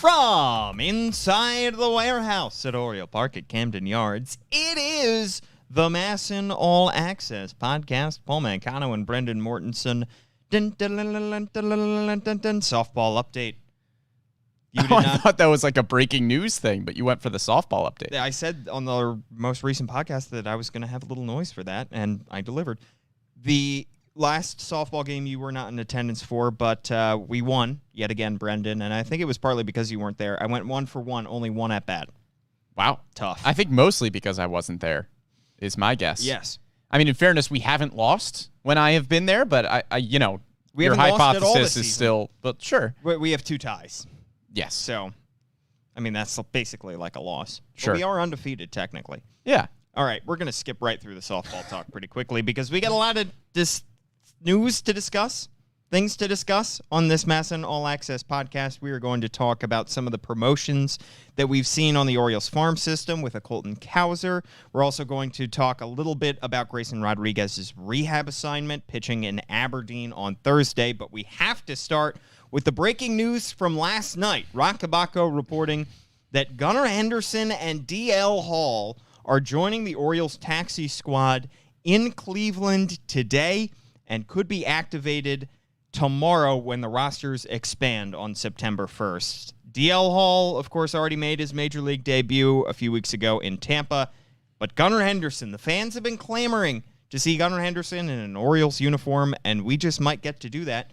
From inside the warehouse at Oriole Park at Camden Yards, it is the MASN All Access Podcast. Paul Mancano and Brendan Mortensen. Softball update. I thought that was like a breaking news thing, but you went for the softball update. I said on the most recent podcast that I was going to have a little noise for that, and I delivered. The last softball game you were not in attendance for, but we won yet again, Brendan, and I think it was partly because you weren't there. I went 1 for 1, only one at bat. Wow. Tough. I think mostly because I wasn't there, is my guess. Yes. I mean, in fairness, we haven't lost when I have been there, but we your haven't lost at all hypothesis this is season. still, but sure. We have 2 ties. Yes. So, I mean, that's basically like a loss. Sure. But we are undefeated, technically. Yeah. All right, we're going to skip right through the softball talk pretty quickly because we got a lot of news to discuss, things to discuss on this MASN All Access podcast. We are going to talk about some of the promotions that we've seen on the Orioles farm system with a Colton Cousins. We're also going to talk a little bit about Grayson Rodriguez's rehab assignment, pitching in Aberdeen on Thursday. But we have to start with the breaking news from last night. Rock Tobacco reporting that Gunnar Henderson and DL Hall are joining the Orioles taxi squad in Cleveland today and could be activated tomorrow when the rosters expand on September 1st. DL Hall, of course, already made his Major League debut a few weeks ago in Tampa, but Gunnar Henderson, the fans have been clamoring to see Gunnar Henderson in an Orioles uniform, and we just might get to do that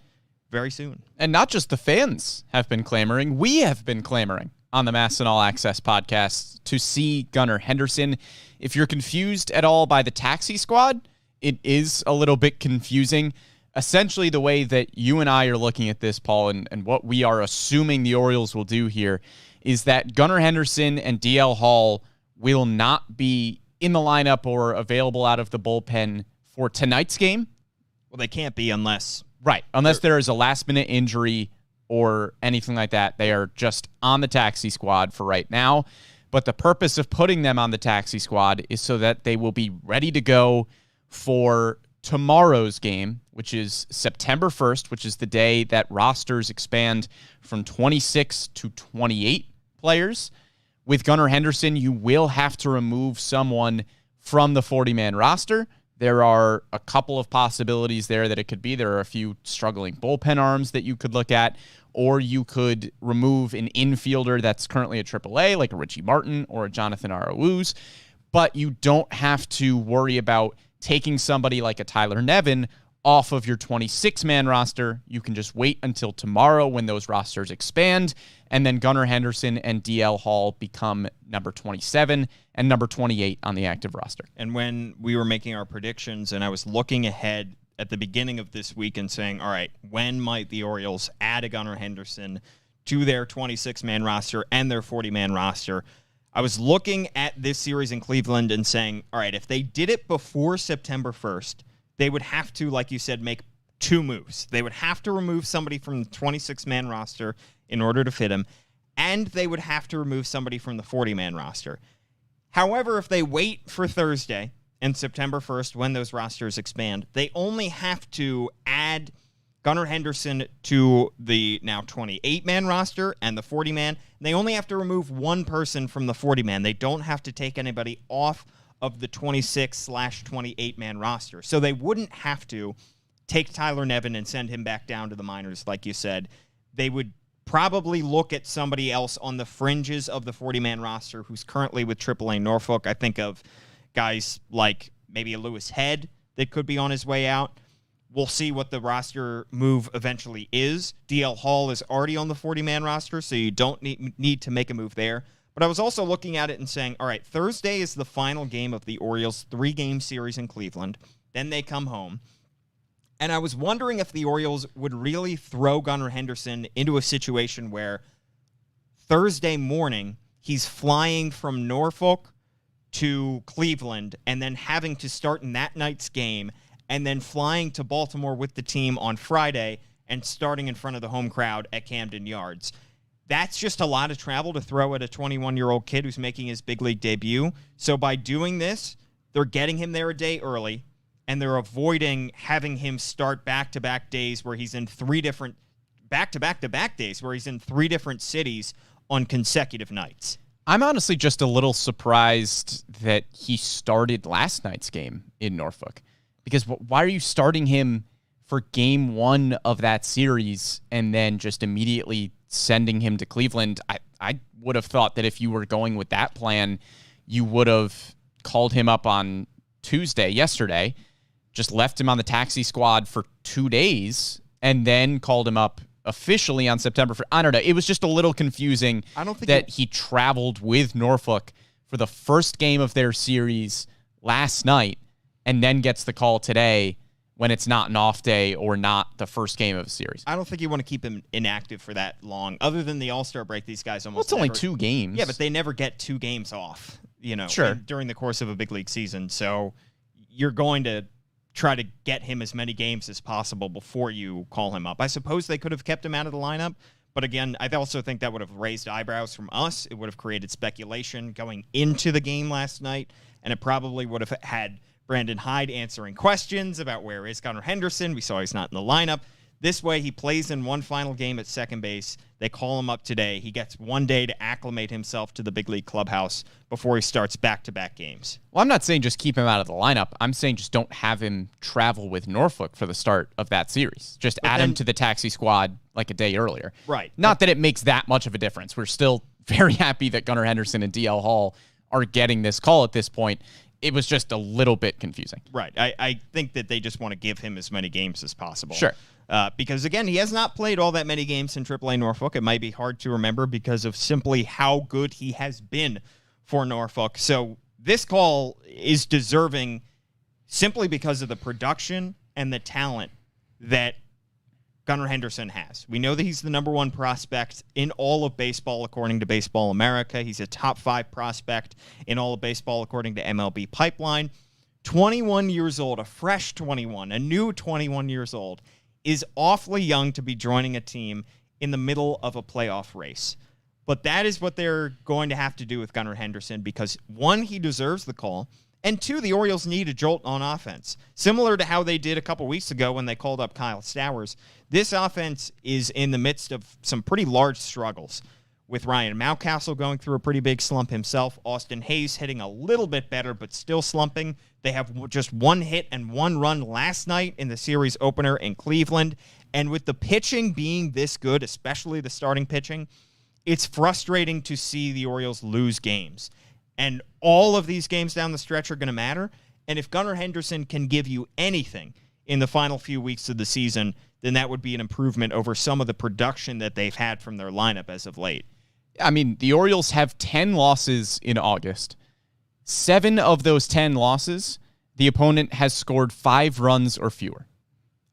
very soon. And not just the fans have been clamoring, we have been clamoring on the MASN All Access Podcast to see Gunnar Henderson. If you're confused at all by the taxi squad, it is a little bit confusing. Essentially, the way that you and I are looking at this, Paul, and what we are assuming the Orioles will do here is that Gunnar Henderson and DL Hall will not be in the lineup or available out of the bullpen for tonight's game. Well, they can't be unless there is a last-minute injury or anything like that. They are just on the taxi squad for right now. But the purpose of putting them on the taxi squad is so that they will be ready to go for tomorrow's game, which is September 1st, which is the day that rosters expand from 26 to 28 players. With Gunnar Henderson, you will have to remove someone from the 40-man roster. There are a couple of possibilities there that it could be. There are a few struggling bullpen arms that you could look at, or you could remove an infielder that's currently at AAA, like a Richie Martin or a Jonathan Arauz, but you don't have to worry about taking somebody like a Tyler Nevin off of your 26-man roster. You can just wait until tomorrow when those rosters expand, and then Gunnar Henderson and DL Hall become number 27 and number 28 on the active roster. And when we were making our predictions and I was looking ahead at the beginning of this week and saying, all right, when might the Orioles add a Gunnar Henderson to their 26-man roster and their 40-man roster, I was looking at this series in Cleveland and saying, all right, if they did it before September 1st, they would have to, like you said, make 2 moves. They would have to remove somebody from the 26-man roster in order to fit him, and they would have to remove somebody from the 40-man roster. However, if they wait for Thursday and September 1st when those rosters expand, they only have to add Gunnar Henderson to the now 28-man roster and the 40-man. They only have to remove one person from the 40-man. They don't have to take anybody off of the 26/28-man roster. So they wouldn't have to take Tyler Nevin and send him back down to the minors, like you said. They would probably look at somebody else on the fringes of the 40-man roster who's currently with AAA Norfolk. I think of guys like maybe a Lewis Head that could be on his way out. We'll see what the roster move eventually is. DL Hall is already on the 40-man roster, so you don't need to make a move there. But I was also looking at it and saying, all right, Thursday is the final game of the Orioles' 3-game series in Cleveland. Then they come home. And I was wondering if the Orioles would really throw Gunnar Henderson into a situation where Thursday morning he's flying from Norfolk to Cleveland and then having to start in that night's game and then flying to Baltimore with the team on Friday and starting in front of the home crowd at Camden Yards. That's just a lot of travel to throw at a 21-year-old kid who's making his big league debut. So by doing this, they're getting him there a day early, and they're avoiding having him start back-to-back days where he's in 3 different back-to-back-to-back days where he's in 3 different cities on consecutive nights. I'm honestly just a little surprised that he started last night's game in Norfolk, because why are you starting him for game one of that series and then just immediately sending him to Cleveland? I would have thought that if you were going with that plan, you would have called him up on yesterday, just left him on the taxi squad for 2 days, and then called him up officially on September 1st. I don't know. It was just a little confusing he traveled with Norfolk for the first game of their series last night and then gets the call today when it's not an off day or not the first game of a series. I don't think you want to keep him inactive for that long. Other than the All-Star break, these guys almost it's only 2 games. Yeah, but they never get 2 games off, sure, during the course of a big league season. So you're going to try to get him as many games as possible before you call him up. I suppose they could have kept him out of the lineup, but again, I also think that would have raised eyebrows from us. It would have created speculation going into the game last night, and it probably would have had Brandon Hyde answering questions about where is Gunnar Henderson. We saw he's not in the lineup. This way, he plays in one final game at second base. They call him up today. He gets 1 day to acclimate himself to the big league clubhouse before he starts back-to-back games. Well, I'm not saying just keep him out of the lineup. I'm saying just don't have him travel with Norfolk for the start of that series. Just add him to the taxi squad like a day earlier. Right. Not that it makes that much of a difference. We're still very happy that Gunnar Henderson and DL Hall are getting this call at this point. It was just a little bit confusing. Right. I think that they just want to give him as many games as possible. Sure. Because, again, he has not played all that many games in AAA Norfolk. It might be hard to remember because of simply how good he has been for Norfolk. So this call is deserving simply because of the production and the talent that Gunnar Henderson has. We know that he's the number 1 prospect in all of baseball, according to Baseball America. He's a top 5 prospect in all of baseball, according to MLB Pipeline. 21 years old, a fresh 21, a new 21 years old, is awfully young to be joining a team in the middle of a playoff race. But that is what they're going to have to do with Gunnar Henderson because, 1, he deserves the call, and 2, the Orioles need a jolt on offense. Similar to how they did a couple weeks ago when they called up Kyle Stowers, this offense is in the midst of some pretty large struggles, with Ryan Mountcastle going through a pretty big slump himself, Austin Hayes hitting a little bit better but still slumping. They have just 1 hit and 1 run last night in the series opener in Cleveland, and with the pitching being this good, especially the starting pitching, it's frustrating to see the Orioles lose games. And all of these games down the stretch are going to matter. And if Gunnar Henderson can give you anything in the final few weeks of the season, then that would be an improvement over some of the production that they've had from their lineup as of late. I mean, the Orioles have 10 losses in August. 7 of those 10 losses, the opponent has scored 5 runs or fewer.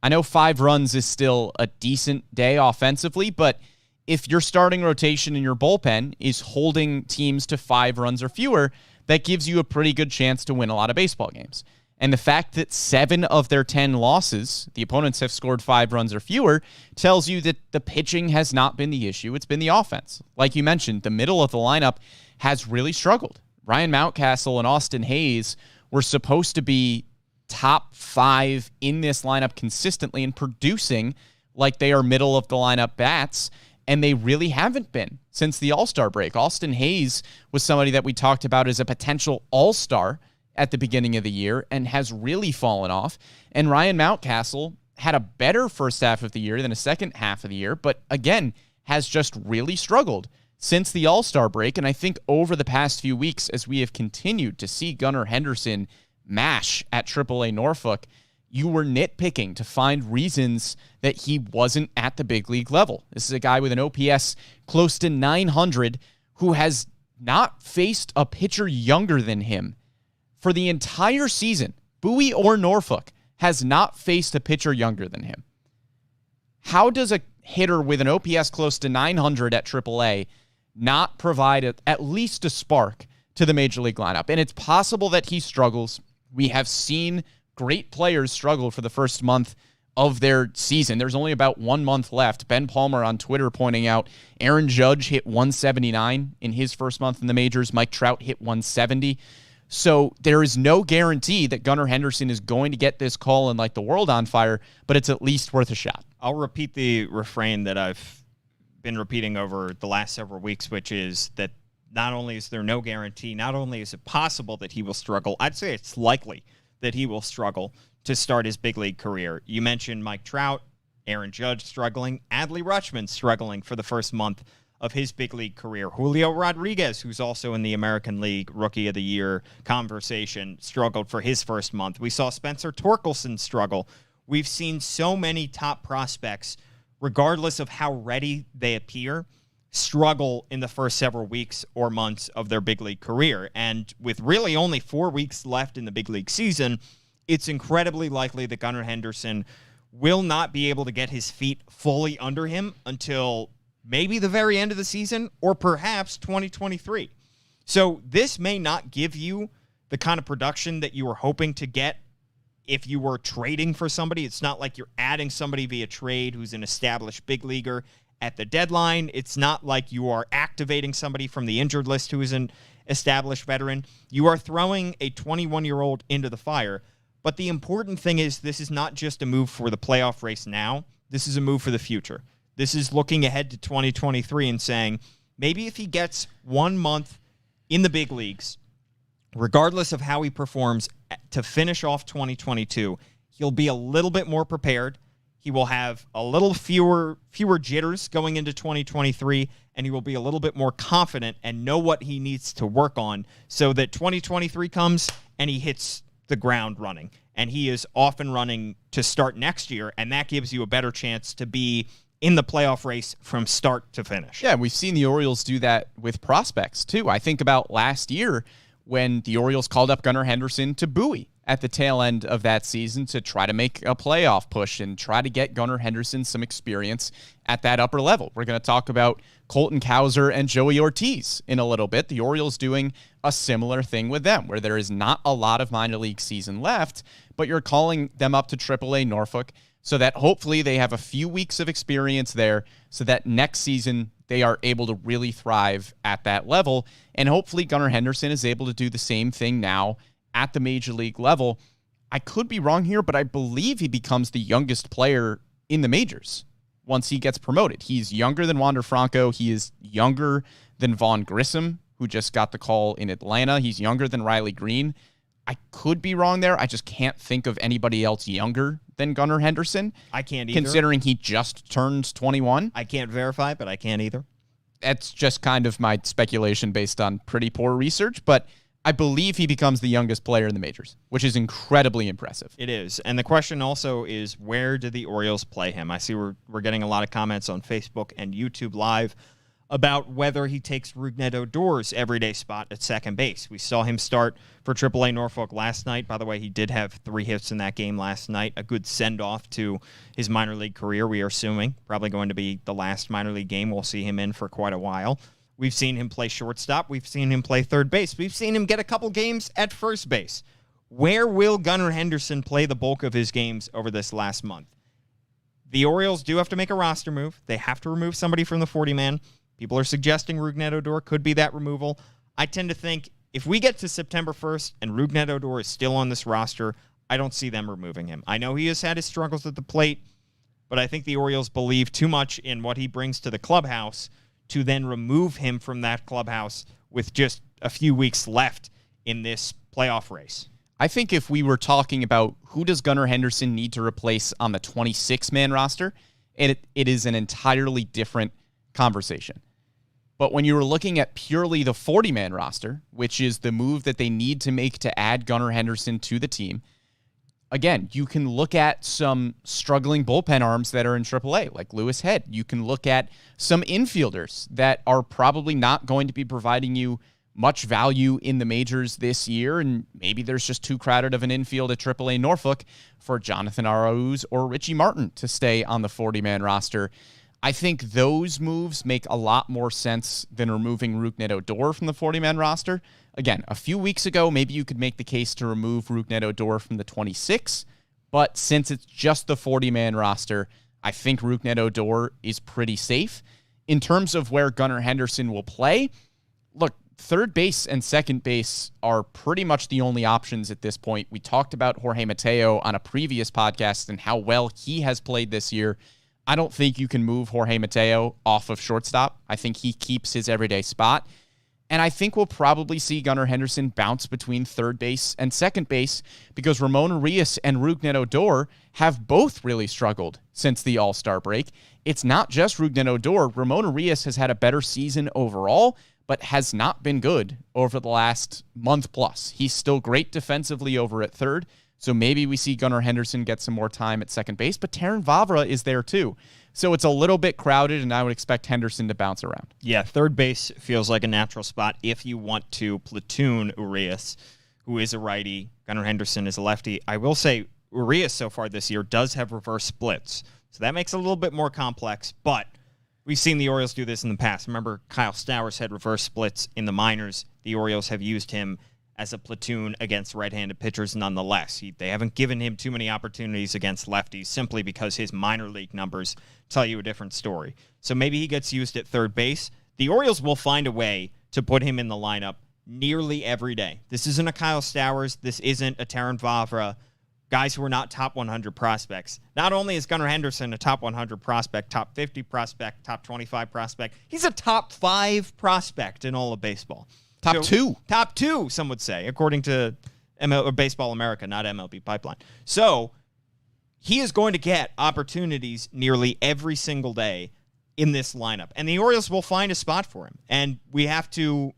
I know 5 runs is still a decent day offensively, but if your starting rotation in your bullpen is holding teams to 5 runs or fewer, that gives you a pretty good chance to win a lot of baseball games. And the fact that 7 of their 10 losses, the opponents have scored 5 runs or fewer, tells you that the pitching has not been the issue. It's been the offense. Like you mentioned, the middle of the lineup has really struggled. Ryan Mountcastle and Austin Hayes were supposed to be top 5 in this lineup consistently and producing like they are middle of the lineup bats, and they really haven't been since the All-Star break. Austin Hayes was somebody that we talked about as a potential All-Star at the beginning of the year and has really fallen off. And Ryan Mountcastle had a better first half of the year than a second half of the year, but again, has just really struggled since the All-Star break. And I think over the past few weeks, as we have continued to see Gunnar Henderson mash at AAA Norfolk, you were nitpicking to find reasons that he wasn't at the big league level. This is a guy with an OPS close to 900 who has not faced a pitcher younger than him for the entire season. Bowie or Norfolk has not faced a pitcher younger than him. How does a hitter with an OPS close to 900 at AAA not provide at least a spark to the major league lineup? And it's possible that he struggles. We have seen great players struggle for the first month of their season. There's only about 1 month left. Ben Palmer on Twitter pointing out Aaron Judge hit 179 in his first month in the majors. Mike Trout hit 170. So there is no guarantee that Gunnar Henderson is going to get this call and light the world on fire, but it's at least worth a shot. I'll repeat the refrain that I've been repeating over the last several weeks, which is that not only is there no guarantee, not only is it possible that he will struggle, I'd say it's likely that he will struggle to start his big league career. You mentioned Mike Trout, Aaron Judge struggling, Adley Rutschman struggling for the first month of his big league career. Julio Rodriguez, who's also in the American League Rookie of the Year conversation, struggled for his first month. We saw Spencer Torkelson struggle. We've seen so many top prospects, regardless of how ready they appear, struggle in the first several weeks or months of their big league career. And with really only 4 weeks left in the big league season, it's incredibly likely that Gunnar Henderson will not be able to get his feet fully under him until maybe the very end of the season or perhaps 2023. So this may not give you the kind of production that you were hoping to get if you were trading for somebody. It's not like you're adding somebody via trade who's an established big leaguer at the deadline. It's not like you are activating somebody from the injured list who is an established veteran. You are throwing a 21-year-old into the fire. But the important thing is this is not just a move for the playoff race now. This is a move for the future. This is looking ahead to 2023 and saying, maybe if he gets 1 month in the big leagues, regardless of how he performs to finish off 2022, he'll be a little bit more prepared. He will have a little fewer jitters going into 2023, and he will be a little bit more confident and know what he needs to work on so that 2023 comes and he hits the ground running. And he is off and running to start next year, and that gives you a better chance to be in the playoff race from start to finish. Yeah, we've seen the Orioles do that with prospects, too. I think about last year when the Orioles called up Gunnar Henderson to Bowie at the tail end of that season to try to make a playoff push and try to get Gunnar Henderson some experience at that upper level. We're going to talk about Colton Cowser and Joey Ortiz in a little bit. The Orioles doing a similar thing with them, where there is not a lot of minor league season left, but you're calling them up to AAA Norfolk so that hopefully they have a few weeks of experience there so that next season they are able to really thrive at that level. And hopefully Gunnar Henderson is able to do the same thing now at the major league level. I could be wrong here, but I believe he becomes the youngest player in the majors once he gets promoted. He's younger than Wander Franco. He is younger than Vaughn Grissom, who just got the call in Atlanta. He's younger than Riley Green. I could be wrong there. I just can't think of anybody else younger than Gunnar Henderson. I can't either. Considering he just turned 21. I can't verify, but I can't either. That's just kind of my speculation based on pretty poor research, but I believe he becomes the youngest player in the majors, which is incredibly impressive. It is. And the question also is, where do the Orioles play him? I see we're getting a lot of comments on Facebook and YouTube Live about whether he takes Rougned Odor's everyday spot at second base. We saw him start for AAA Norfolk last night. By the way, he did have 3 hits in that game last night. A good send-off to his minor league career, we are assuming. Probably going to be the last minor league game we'll see him in for quite a while. We've seen him play shortstop. We've seen him play third base. We've seen him get a couple games at first base. Where will Gunnar Henderson play the bulk of his games over this last month? The Orioles do have to make a roster move. They have to remove somebody from the 40-man. People are suggesting Rougned Odor could be that removal. I tend to think if we get to September 1st and Rougned Odor is still on this roster, I don't see them removing him. I know he has had his struggles at the plate, but I think the Orioles believe too much in what he brings to the clubhouse to then remove him from that clubhouse with just a few weeks left in this playoff race. I think if we were talking about who does Gunnar Henderson need to replace on the 26-man roster, it is an entirely different conversation. But when you were looking at purely the 40-man roster, which is the move that they need to make to add Gunnar Henderson to the team, again, you can look at some struggling bullpen arms that are in AAA, like Lewis Head. You can look at some infielders that are probably not going to be providing you much value in the majors this year, and maybe there's just too crowded of an infield at AAA Norfolk for Jonathan Arauz or Richie Martin to stay on the 40-man roster. I think those moves make a lot more sense than removing Rougned Odor from the 40-man roster. Again, a few weeks ago, maybe you could make the case to remove Rougned Odor from the 26, but since it's just the 40-man roster, I think Rougned Odor is pretty safe. In terms of where Gunnar Henderson will play, look, third base and second base are pretty much the only options at this point. We talked about Jorge Mateo on a previous podcast and how well he has played this year. I don't think you can move Jorge Mateo off of shortstop. I think he keeps his everyday spot. And I think we'll probably see Gunnar Henderson bounce between third base and second base because Ramon Urias and Rougned Odor have both really struggled since the All-Star break. It's not just Rougned Odor. Ramon Urias has had a better season overall, but has not been good over the last month plus. He's still great defensively over at third, so maybe we see Gunnar Henderson get some more time at second base, but Terrin Vavra is there too. So it's a little bit crowded, and I would expect Henderson to bounce around. Yeah, third base feels like a natural spot if you want to platoon Urias, who is a righty. Gunnar Henderson is a lefty. I will say Urias so far this year does have reverse splits, so that makes it a little bit more complex, but we've seen the Orioles do this in the past. Remember, Kyle Stowers had reverse splits in the minors. The Orioles have used him as a platoon against right-handed pitchers nonetheless. They haven't given him too many opportunities against lefties simply because his minor league numbers tell you a different story. So maybe he gets used at third base. The Orioles will find a way to put him in the lineup nearly every day. This isn't a Kyle Stowers. This isn't a Terrin Vavra. Guys who are not top 100 prospects. Not only is Gunnar Henderson a top 100 prospect, top 50 prospect, top 25 prospect, he's a top 5 prospect in all of baseball. Top two, some would say, according to Baseball America, not MLB Pipeline. So he is going to get opportunities nearly every single day in this lineup, and the Orioles will find a spot for him. And we have to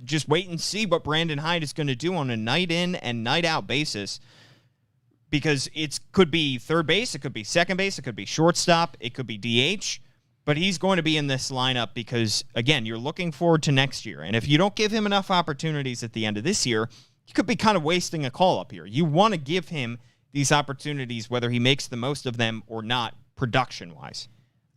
just wait and see what Brandon Hyde is going to do on a night in and night out basis, because it could be third base, it could be second base, it could be shortstop, it could be DH. But he's going to be in this lineup because, again, you're looking forward to next year. And if you don't give him enough opportunities at the end of this year, you could be kind of wasting a call up here. You want to give him these opportunities, whether he makes the most of them or not, production-wise.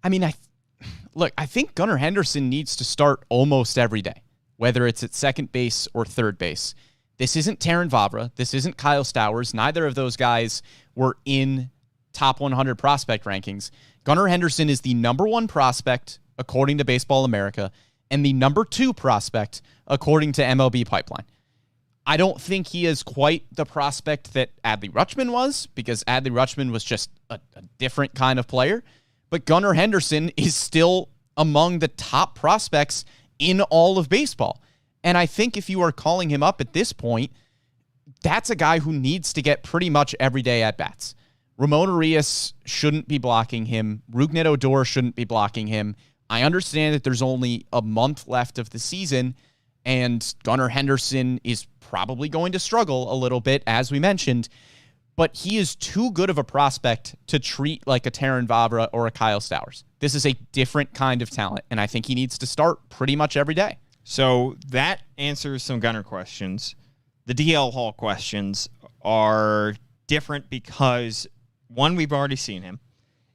I mean, I think Gunnar Henderson needs to start almost every day, whether it's at second base or third base. This isn't Terrin Vavra. This isn't Kyle Stowers. Neither of those guys were in top 100 prospect rankings. Gunnar Henderson is the number 1 prospect, according to Baseball America, and the number 2 prospect, according to MLB Pipeline. I don't think he is quite the prospect that Adley Rutschman was, because Adley Rutschman was just a different kind of player. But Gunnar Henderson is still among the top prospects in all of baseball. And I think if you are calling him up at this point, that's a guy who needs to get pretty much every day at bats. Ramon Urias shouldn't be blocking him. Rougned Odor shouldn't be blocking him. I understand that there's only a month left of the season, and Gunnar Henderson is probably going to struggle a little bit, as we mentioned, but he is too good of a prospect to treat like a Terrin Vavra or a Kyle Stowers. This is a different kind of talent, and I think he needs to start pretty much every day. So that answers some Gunnar questions. The DL Hall questions are different because, one, we've already seen him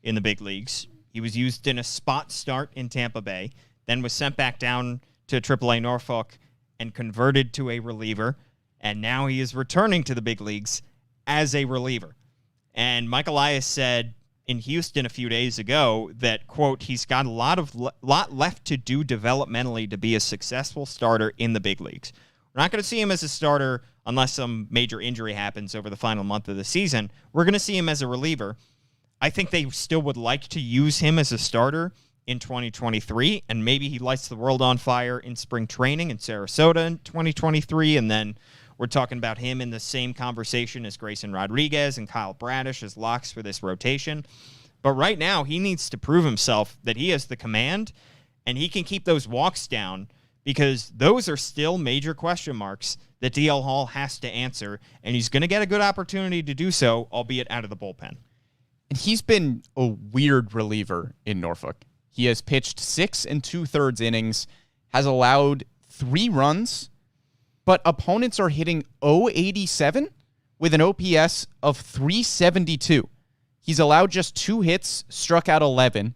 in the big leagues. He was used in a spot start in Tampa Bay, then was sent back down to AAA Norfolk and converted to a reliever, and now he is returning to the big leagues as a reliever. And Mike Elias said in Houston a few days ago that, quote, he's got a lot left to do developmentally to be a successful starter in the big leagues. We're not going to see him as a starter unless some major injury happens over the final month of the season. We're going to see him as a reliever. I think they still would like to use him as a starter in 2023, and maybe he lights the world on fire in spring training in Sarasota in 2023, and then we're talking about him in the same conversation as Grayson Rodriguez and Kyle Bradish as locks for this rotation. But right now, he needs to prove himself that he has the command, and he can keep those walks down, because those are still major question marks that DL Hall has to answer, and he's going to get a good opportunity to do so, albeit out of the bullpen. And he's been a weird reliever in Norfolk. He has pitched 6 2/3 innings, has allowed 3 runs, but opponents are hitting .087 with an OPS of .372. He's allowed just 2 hits, struck out 11,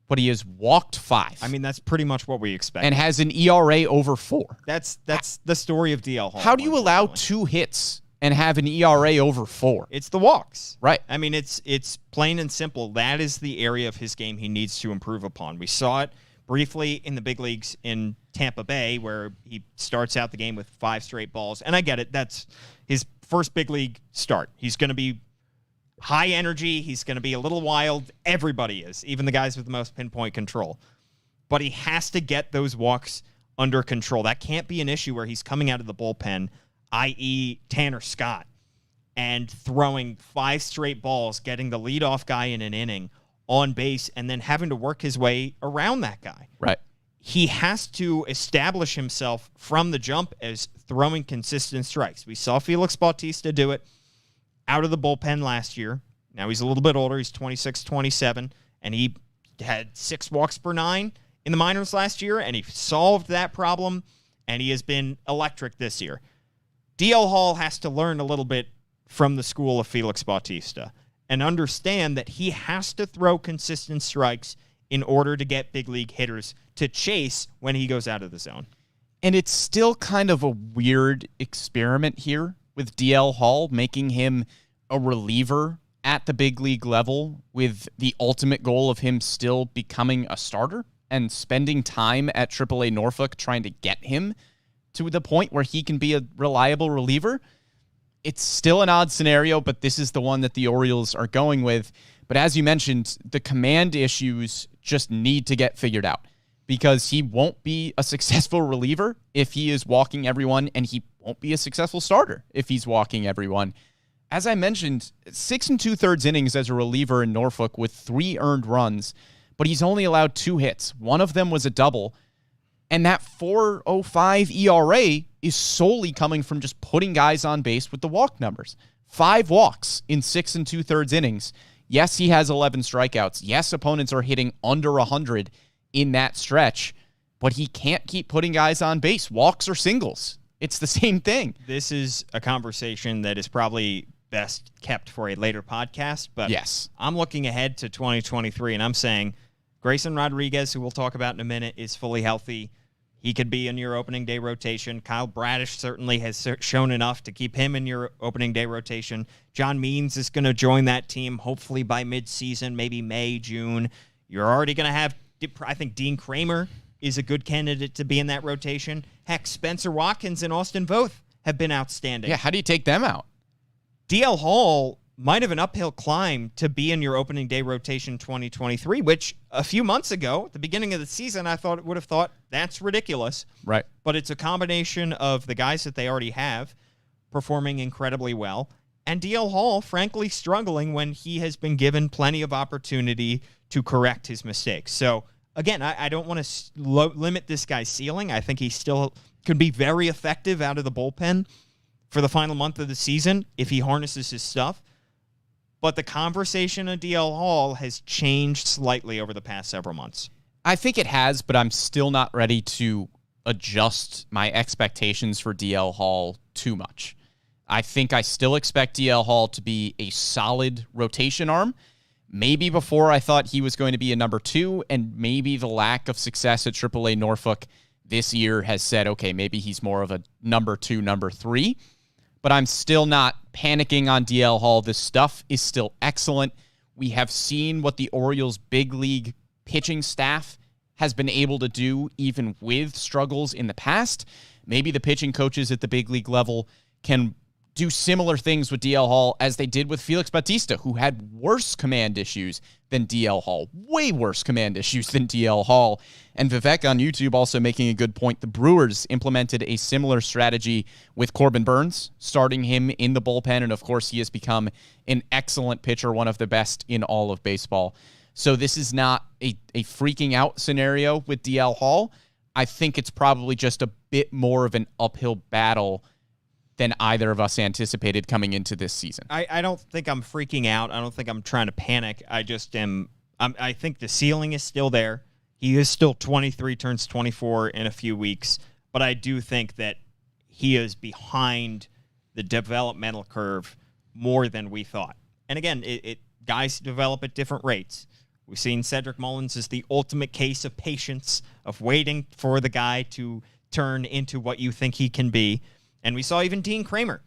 but he has walked 5. I mean, that's pretty much what we expect. And has an ERA over 4. That's the story of DL Hall. How do you allow 2 hits and have an ERA over 4? It's the walks. Right. I mean, it's plain and simple. That is the area of his game he needs to improve upon. We saw it briefly in the big leagues in Tampa Bay, where he starts out the game with 5 straight balls. And I get it. That's his first big league start. He's going to be high energy. He's going to be a little wild. Everybody is, even the guys with the most pinpoint control. But he has to get those walks under control. That can't be an issue where he's coming out of the bullpen, i.e. Tanner Scott, and throwing 5 straight balls, getting the leadoff guy in an inning on base, and then having to work his way around that guy. Right. He has to establish himself from the jump as throwing consistent strikes. We saw Felix Bautista do it out of the bullpen last year. Now he's a little bit older. He's 26, 27, and he had 6 walks per 9 in the minors last year, and he solved that problem, and he has been electric this year. DL Hall has to learn a little bit from the school of Felix Bautista and understand that he has to throw consistent strikes in order to get big league hitters to chase when he goes out of the zone. And it's still kind of a weird experiment here with DL Hall, making him a reliever at the big league level with the ultimate goal of him still becoming a starter and spending time at AAA Norfolk trying to get him to the point where he can be a reliable reliever. It's still an odd scenario, but this is the one that the Orioles are going with. But as you mentioned, the command issues just need to get figured out because he won't be a successful reliever if he is walking everyone, and he won't be a successful starter if he's walking everyone. As I mentioned, 6 2/3 innings as a reliever in Norfolk with 3 earned runs, but he's only allowed 2 hits. One of them was a double, and that 4.05 ERA is solely coming from just putting guys on base with the walk numbers. 5 walks in 6 2/3 innings. Yes, he has 11 strikeouts. Yes, opponents are hitting under 100 in that stretch, but he can't keep putting guys on base, walks or singles. It's the same thing. This is a conversation that is probably best kept for a later podcast, but yes, I'm looking ahead to 2023, and I'm saying Grayson Rodriguez, who we'll talk about in a minute, is fully healthy. He could be in your opening day rotation. Kyle Bradish certainly has shown enough to keep him in your opening day rotation. John Means is going to join that team hopefully by midseason, maybe May, June. You're already going to have, I think Dean Kramer is a good candidate to be in that rotation. Heck, Spencer Watkins and Austin Voth have been outstanding. Yeah, how do you take them out? DL Hall might have an uphill climb to be in your opening day rotation 2023, which a few months ago, at the beginning of the season, I would have thought that's ridiculous. Right. But it's a combination of the guys that they already have performing incredibly well, and DL Hall, frankly, struggling when he has been given plenty of opportunity to correct his mistakes. So, again, I don't want to limit this guy's ceiling. I think he still could be very effective out of the bullpen for the final month of the season if he harnesses his stuff. But the conversation of DL Hall has changed slightly over the past several months. I think it has, but I'm still not ready to adjust my expectations for DL Hall too much. I think I still expect DL Hall to be a solid rotation arm. Maybe before I thought he was going to be a number 2, and maybe the lack of success at AAA Norfolk this year has said, okay, maybe he's more of a number 2, number 3. But I'm still not panicking on DL Hall. This stuff is still excellent. We have seen what the Orioles' big league pitching staff has been able to do even with struggles in the past. Maybe the pitching coaches at the big league level can do similar things with DL Hall as they did with Felix Bautista, who had worse command issues than DL Hall. Way worse command issues than DL Hall. And Vivek on YouTube also making a good point. The Brewers implemented a similar strategy with Corbin Burns, starting him in the bullpen. And of course, he has become an excellent pitcher, one of the best in all of baseball. So this is not a freaking out scenario with DL Hall. I think it's probably just a bit more of an uphill battle than either of us anticipated coming into this season. I don't think I'm freaking out. I don't think I'm trying to panic. I just am. I think the ceiling is still there. He is still 23, turns 24 in a few weeks. But I do think that he is behind the developmental curve more than we thought. And again, guys develop at different rates. We've seen Cedric Mullins as the ultimate case of patience, of waiting for the guy to turn into what you think he can be. And we saw even Dean Kramer,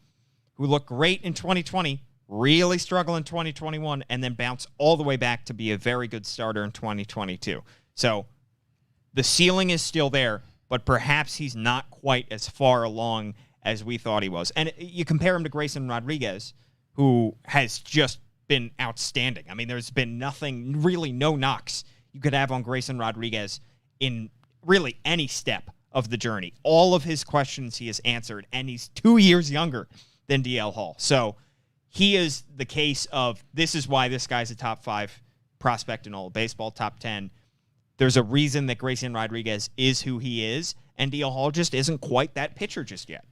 who looked great in 2020, really struggle in 2021, and then bounce all the way back to be a very good starter in 2022. So the ceiling is still there, but perhaps he's not quite as far along as we thought he was. And you compare him to Grayson Rodriguez, who has just been outstanding. I mean, there's been nothing, really no knocks you could have on Grayson Rodriguez in really any step of the journey. All of his questions he has answered, and he's 2 years younger than DL Hall. So he is the case of this is why this guy's a top 5 prospect in all of baseball, top 10. There's a reason that Grayson Rodriguez is who he is, and DL Hall just isn't quite that pitcher just yet.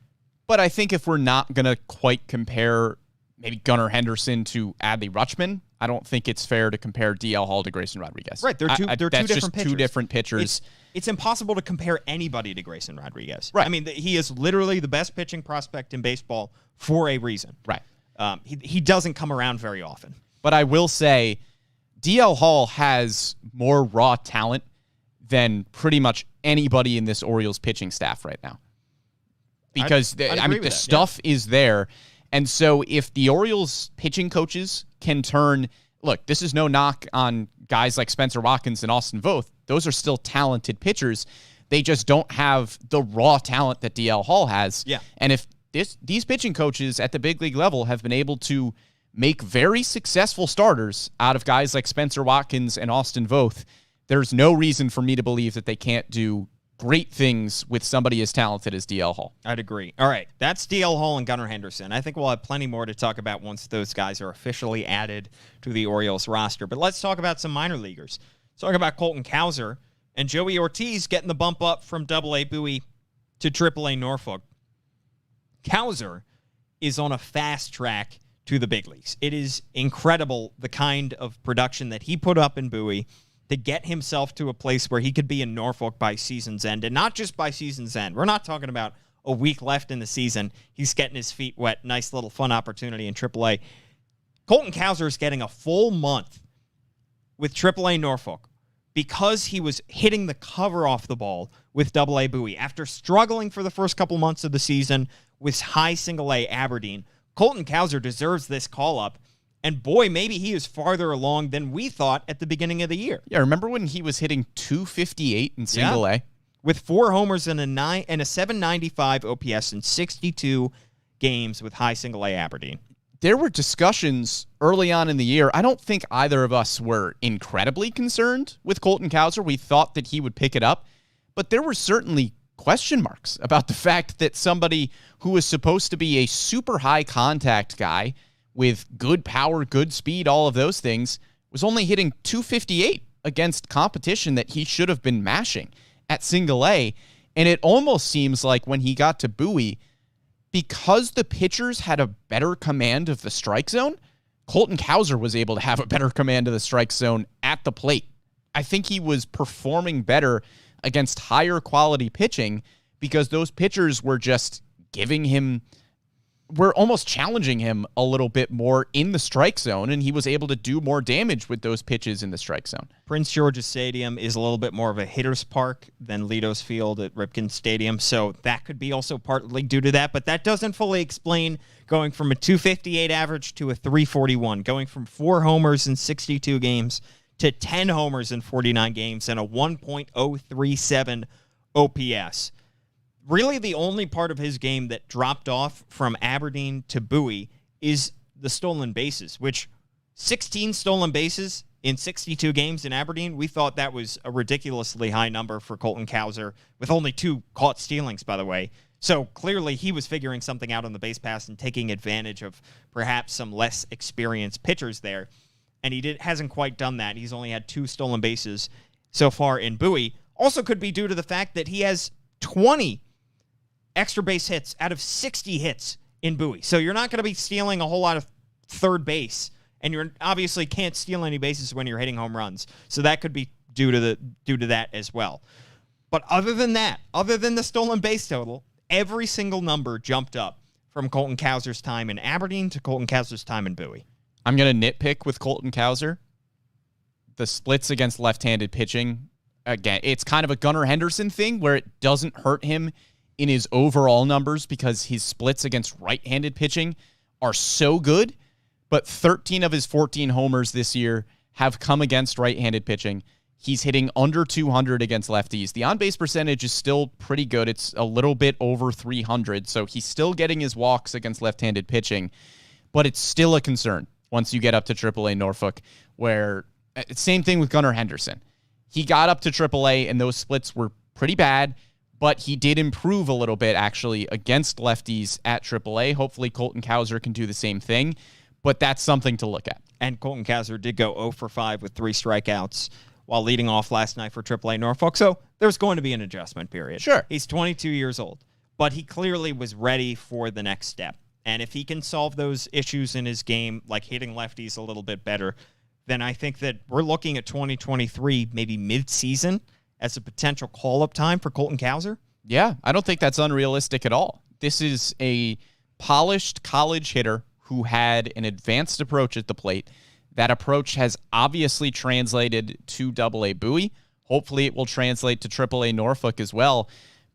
But I think if we're not going to quite compare maybe Gunnar Henderson to Adley Rutschman, I don't think it's fair to compare DL Hall to Grayson Rodriguez. Right, they're two different pitchers. Two different pitchers. It's impossible to compare anybody to Grayson Rodriguez. Right. I mean, he is literally the best pitching prospect in baseball for a reason. Right. He doesn't come around very often. But I will say DL Hall has more raw talent than pretty much anybody in this Orioles pitching staff right now. Because, the stuff is there. And so if the Orioles pitching coaches can turn, look, this is no knock on guys like Spencer Watkins and Austin Voth. Those are still talented pitchers. They just don't have the raw talent that DL Hall has. Yeah. And if these pitching coaches at the big league level have been able to make very successful starters out of guys like Spencer Watkins and Austin Voth, there's no reason for me to believe that they can't do great things with somebody as talented as DL Hall. I'd agree. All right, that's DL Hall and Gunnar Henderson. I think we'll have plenty more to talk about once those guys are officially added to the Orioles roster. But let's talk about some minor leaguers. Let's talk about Colton Cousins and Joey Ortiz getting the bump up from AA Bowie to AAA Norfolk. Cousins is on a fast track to the big leagues. It is incredible the kind of production that he put up in Bowie to get himself to a place where he could be in Norfolk by season's end, and not just by season's end. We're not talking about a week left in the season. He's getting his feet wet. Nice little fun opportunity in AAA. Colton Cousins is getting a full month with AAA Norfolk because he was hitting the cover off the ball with AA Bowie. After struggling for the first couple months of the season with high single-A Aberdeen, Colton Cousins deserves this call-up. And boy, maybe he is farther along than we thought at the beginning of the year. Yeah, remember when he was hitting 258 in single A? With 4 homers and a 795 OPS in 62 games with high single A Aberdeen. There were discussions early on in the year. I don't think either of us were incredibly concerned with Colton Cousins. We thought that he would pick it up. But there were certainly question marks about the fact that somebody who was supposed to be a super high contact guy with good power, good speed, all of those things, was only hitting 258 against competition that he should have been mashing at single A. And it almost seems like when he got to Bowie, because the pitchers had a better command of the strike zone, Colton Cousins was able to have a better command of the strike zone at the plate. I think he was performing better against higher quality pitching because those pitchers were just giving him, we're almost challenging him a little bit more in the strike zone, and he was able to do more damage with those pitches in the strike zone. Prince George's Stadium is a little bit more of a hitter's park than Lido's Field at Ripken Stadium, so that could be also partly due to that, but that doesn't fully explain going from a 258 average to a 341, going from 4 homers in 62 games to 10 homers in 49 games and a 1.037 OPS. Really, the only part of his game that dropped off from Aberdeen to Bowie is the stolen bases, which 16 stolen bases in 62 games in Aberdeen, we thought that was a ridiculously high number for Colton Cousins, with only 2 caught stealings, by the way. So clearly he was figuring something out on the base pass and taking advantage of perhaps some less experienced pitchers there. And he hasn't quite done that. He's only had 2 stolen bases so far in Bowie. Also could be due to the fact that he has 20 extra base hits out of 60 hits in Bowie. So you're not going to be stealing a whole lot of third base, and you obviously can't steal any bases when you're hitting home runs. So that could be due to that as well. But other than that, other than the stolen base total, every single number jumped up from Colton Cousins' time in Aberdeen to Colton Cousins' time in Bowie. I'm going to nitpick with Colton Cousins. The splits against left-handed pitching, again, it's kind of a Gunnar Henderson thing where it doesn't hurt him in his overall numbers because his splits against right-handed pitching are so good, but 13 of his 14 homers this year have come against right-handed pitching. He's hitting under 200 against lefties. The on-base percentage is still pretty good. It's a little bit over 300, so he's still getting his walks against left-handed pitching, but it's still a concern. once you get up to AAA Norfolk, where same thing with Gunnar Henderson. He got up to AAA, and those splits were pretty bad, but he did improve a little bit, actually, against lefties at AAA. Hopefully, Colton Cousins can do the same thing, but that's something to look at. And Colton Cousins did go 0 for 5 with 3 strikeouts while leading off last night for AAA Norfolk. So there's going to be an adjustment period. Sure. He's 22 years old, but he clearly was ready for the next step. And if he can solve those issues in his game, like hitting lefties a little bit better, then I think that we're looking at 2023, maybe mid-season, as a potential call-up time for Colton Cousins. Yeah, I don't think that's unrealistic at all. This is a polished college hitter who had an advanced approach at the plate. That approach has obviously translated to AA Bowie. Hopefully it will translate to AAA Norfolk as well.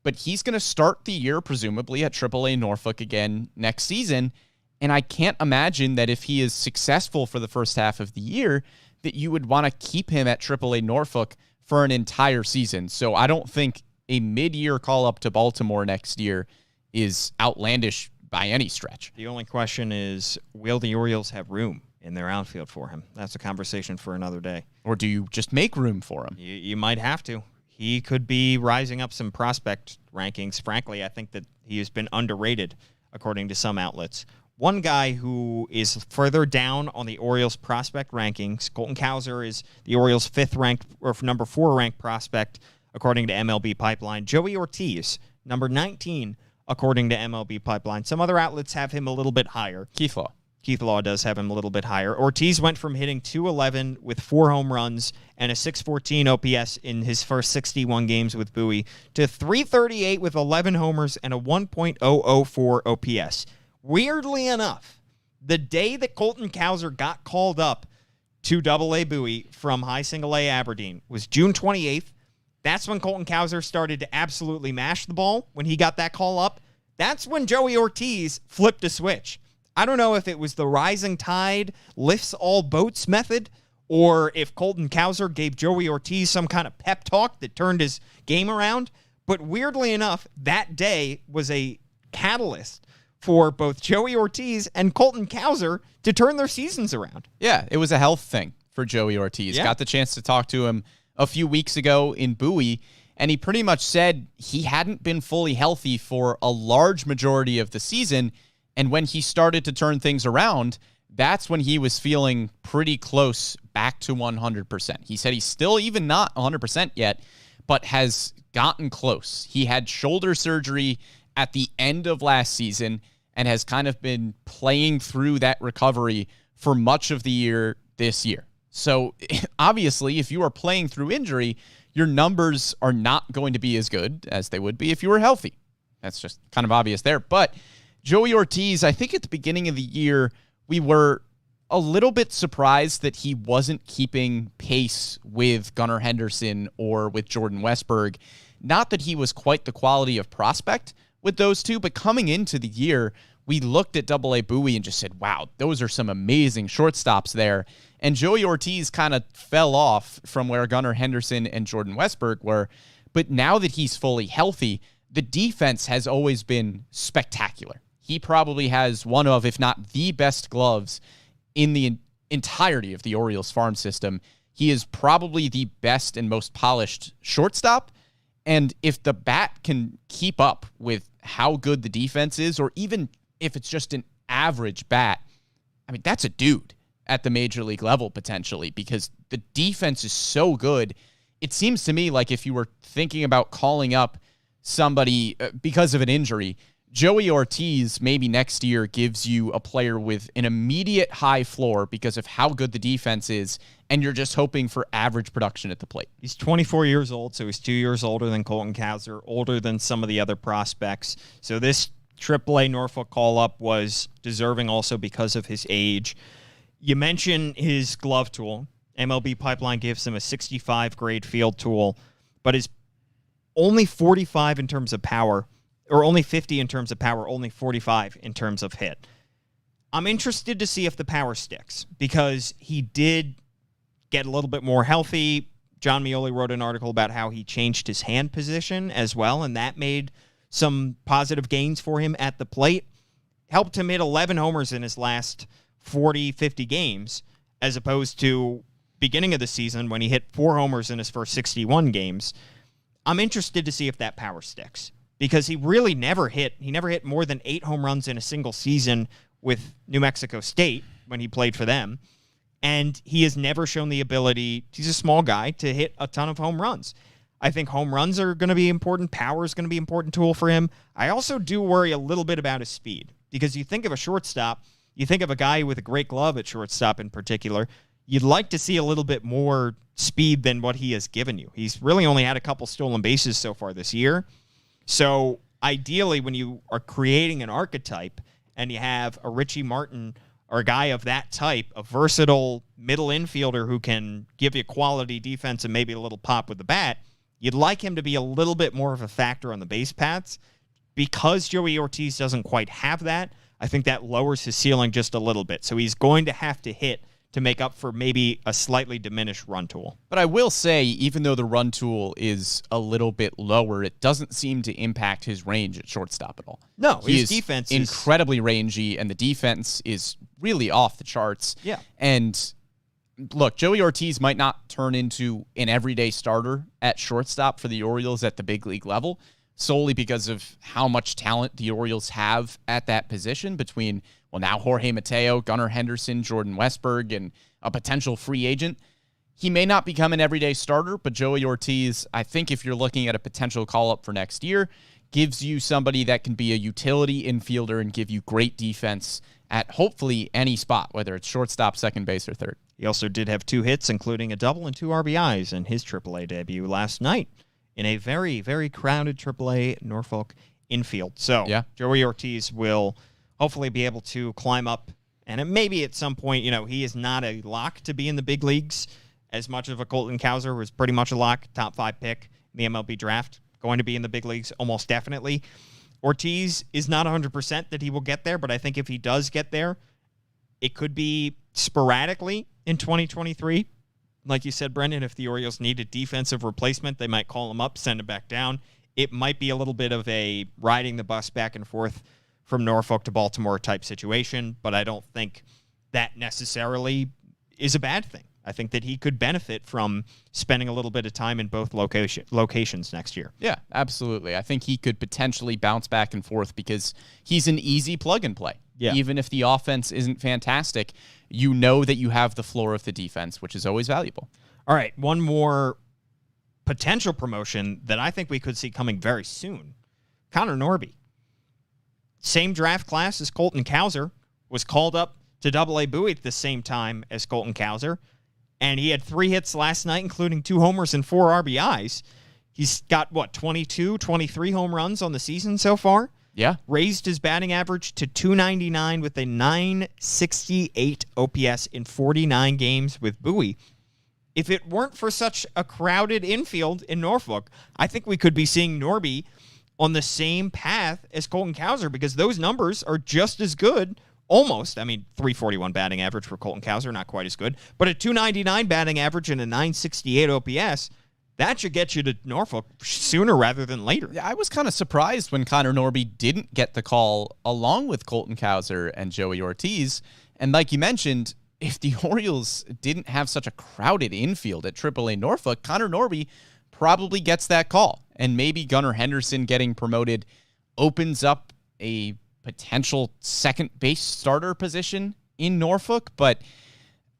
But he's going to start the year presumably at AAA Norfolk again next season. And I can't imagine that if he is successful for the first half of the year, that you would want to keep him at AAA Norfolk for an entire season. So I don't think a mid-year call-up to Baltimore next year is outlandish by any stretch. The only question is, will the Orioles have room in their outfield for him? That's a conversation for another day. Or do you just make room for him? You might have to. He could be rising up some prospect rankings. Frankly, I think that he has been underrated, according to some outlets. One guy who is further down on the Orioles prospect rankings, Colton Cousins, is the Orioles number 4 ranked prospect, according to MLB Pipeline. Joey Ortiz, number 19, according to MLB Pipeline. Some other outlets have him a little bit higher. Keith Law does have him a little bit higher. Ortiz went from hitting .211 with 4 home runs and a .614 OPS in his first 61 games with Bowie to .338 with 11 homers and a 1.004 OPS. Weirdly enough, the day that Colton Cousins got called up to AA Bowie from high single A Aberdeen was June 28th. That's when Colton Cousins started to absolutely mash the ball. When he got that call up, that's when Joey Ortiz flipped a switch. I don't know if it was the rising tide lifts all boats method, or if Colton Cousins gave Joey Ortiz some kind of pep talk that turned his game around. But weirdly enough, that day was a catalyst for both Joey Ortiz and Colton Cousins to turn their seasons around. Yeah, it was a health thing for Joey Ortiz. Yeah. Got the chance to talk to him a few weeks ago in Bowie, and he pretty much said he hadn't been fully healthy for a large majority of the season, and when he started to turn things around, that's when he was feeling pretty close back to 100%. He said he's still even not 100% yet, but has gotten close. He had shoulder surgery at the end of last season and has kind of been playing through that recovery for much of the year this year. So obviously, if you are playing through injury, your numbers are not going to be as good as they would be if you were healthy. That's just kind of obvious there. But Joey Ortiz, I think at the beginning of the year, we were a little bit surprised that he wasn't keeping pace with Gunnar Henderson or with Jordan Westburg. Not that he was quite the quality of prospect with those two, but coming into the year, we looked at AA Bowie and just said, wow, those are some amazing shortstops there. And Joey Ortiz kind of fell off from where Gunnar Henderson and Jordan Westburg were. But now that he's fully healthy, the defense has always been spectacular. He probably has one of, if not the best gloves in the entirety of the Orioles farm system. He is probably the best and most polished shortstop. And if the bat can keep up with how good the defense is, or even if it's just an average bat, I mean, that's a dude at the major league level potentially, because the defense is so good. It seems to me like if you were thinking about calling up somebody because of an injury, Joey Ortiz maybe next year gives you a player with an immediate high floor because of how good the defense is, and you're just hoping for average production at the plate. He's 24 years old, so he's 2 years older than Colton Cousins, older than some of the other prospects. So this AAA Norfolk call-up was deserving also because of his age. You mentioned his glove tool. MLB Pipeline gives him a 65 grade field tool, but is only 45 in terms of power, or only 50 in terms of power, only 45 in terms of hit. I'm interested to see if the power sticks, because he did get a little bit more healthy. John Mioli wrote an article about how he changed his hand position as well, and that made some positive gains for him at the plate. Helped him hit 11 homers in his last 40, 50 games, as opposed to beginning of the season when he hit 4 homers in his first 61 games. I'm interested to see if that power sticks, because he really never hit more than 8 home runs in a single season with New Mexico State when he played for them. And he has never shown the ability, he's a small guy, to hit a ton of home runs. I think home runs are going to be important. Power is going to be an important tool for him. I also do worry a little bit about his speed, because you think of a shortstop, you think of a guy with a great glove at shortstop in particular, you'd like to see a little bit more speed than what he has given you. He's really only had a couple stolen bases so far this year. So ideally, when you are creating an archetype and you have a Richie Martin or a guy of that type, a versatile middle infielder who can give you quality defense and maybe a little pop with the bat, you'd like him to be a little bit more of a factor on the base paths. Because Joey Ortiz doesn't quite have that, I think that lowers his ceiling just a little bit. So he's going to have to hit to make up for maybe a slightly diminished run tool. But I will say, even though the run tool is a little bit lower, it doesn't seem to impact his range at shortstop at all. No, his defense is incredibly rangy, and the defense is really off the charts. Yeah. And look, Joey Ortiz might not turn into an everyday starter at shortstop for the Orioles at the big league level, solely because of how much talent the Orioles have at that position between, well, now Jorge Mateo, Gunnar Henderson, Jordan Westberg, and a potential free agent. He may not become an everyday starter, but Joey Ortiz, I think if you're looking at a potential call-up for next year, gives you somebody that can be a utility infielder and give you great defense at hopefully any spot, whether it's shortstop, second base, or third. He also did have 2 hits, including a double and 2 RBIs in his AAA debut last night in a very, very crowded AAA Norfolk infield. So yeah, Joey Ortiz will hopefully be able to climb up, and maybe at some point, he is not a lock to be in the big leagues as much of a Colton Cousins was pretty much a lock, top 5 pick in the MLB draft, going to be in the big leagues almost definitely. Ortiz is not 100% that he will get there, but I think if he does get there, it could be sporadically in 2023. Like you said, Brendan, if the Orioles need a defensive replacement, they might call him up, send him back down. It might be a little bit of a riding the bus back and forth from Norfolk to Baltimore type situation, but I don't think that necessarily is a bad thing. I think that he could benefit from spending a little bit of time in both locations next year. Yeah, absolutely. I think he could potentially bounce back and forth because he's an easy plug and play. Yeah. Even if the offense isn't fantastic, you know that you have the floor of the defense, which is always valuable. All right, one more potential promotion that I think we could see coming very soon. Connor Norby. Same draft class as Colton Cousins, was called up to AA Bowie at the same time as Colton Cousins, and he had 3 hits last night, including 2 homers and 4 RBIs. He's got, 23 home runs on the season so far? Yeah. Raised his batting average to .299 with a .968 OPS in 49 games with Bowie. If it weren't for such a crowded infield in Norfolk, I think we could be seeing Norby on the same path as Colton Cousins, because those numbers are just as good, almost. I mean, .341 batting average for Colton Cousins, not quite as good, but a .299 batting average and a .968 OPS, that should get you to Norfolk sooner rather than later. Yeah, I was kind of surprised when Connor Norby didn't get the call along with Colton Cousins and Joey Ortiz. And like you mentioned, if the Orioles didn't have such a crowded infield at AAA Norfolk, Connor Norby probably gets that call. And maybe Gunnar Henderson getting promoted opens up a potential second base starter position in Norfolk. But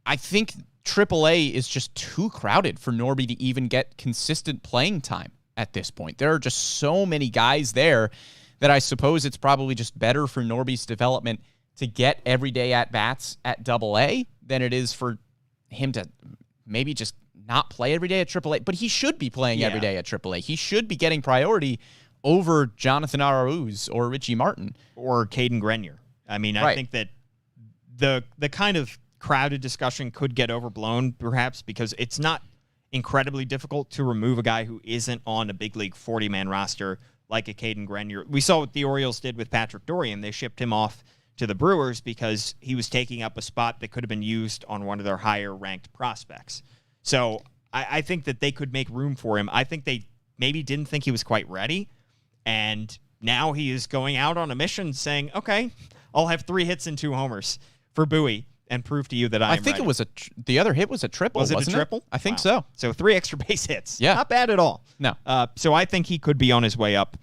I think AAA is just too crowded for Norby to even get consistent playing time at this point. There are just so many guys there that I suppose it's probably just better for Norby's development to get everyday at-bats at AA than it is for him to maybe just not play every day at AAA. But he should be playing every day at AAA. He should be getting priority over Jonathan Arauz or Richie Martin. Or Caden Grenier. I mean, I think that the kind of crowded discussion could get overblown, perhaps, because it's not incredibly difficult to remove a guy who isn't on a big league 40-man roster like a Caden Grenier. We saw what the Orioles did with Patrick Dorian. They shipped him off to the Brewers because he was taking up a spot that could have been used on one of their higher-ranked prospects. So I think that they could make room for him. I think they maybe didn't think he was quite ready, and now he is going out on a mission saying, okay, I'll have 3 hits and 2 homers for Bowie and prove to you that I think right. it was the other hit was a triple. Was it wasn't a triple? I think so. So 3 extra base hits. Yeah. Not bad at all. No. So I think he could be on his way up